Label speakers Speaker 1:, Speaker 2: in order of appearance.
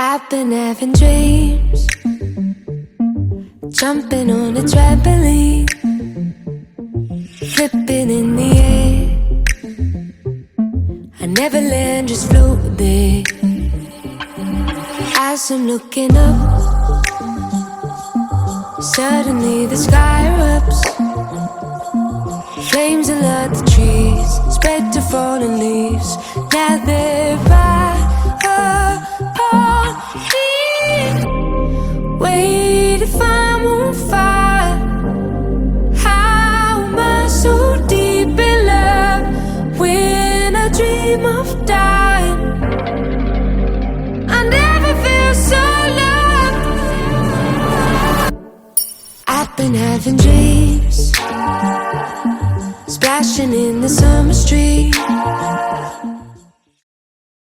Speaker 1: I've been having dreams, jumping on a trampoline, flipping in the air. I never land, just float there. As I'm looking up, suddenly the sky erupts. Flames alert the trees, spread to fallen leaves. Now they're right upon me. Wait, if I'm on fire, how am I so deep in love? When I dream of dying, I never feel so loved. I've been having dreams, splashing in the summer street,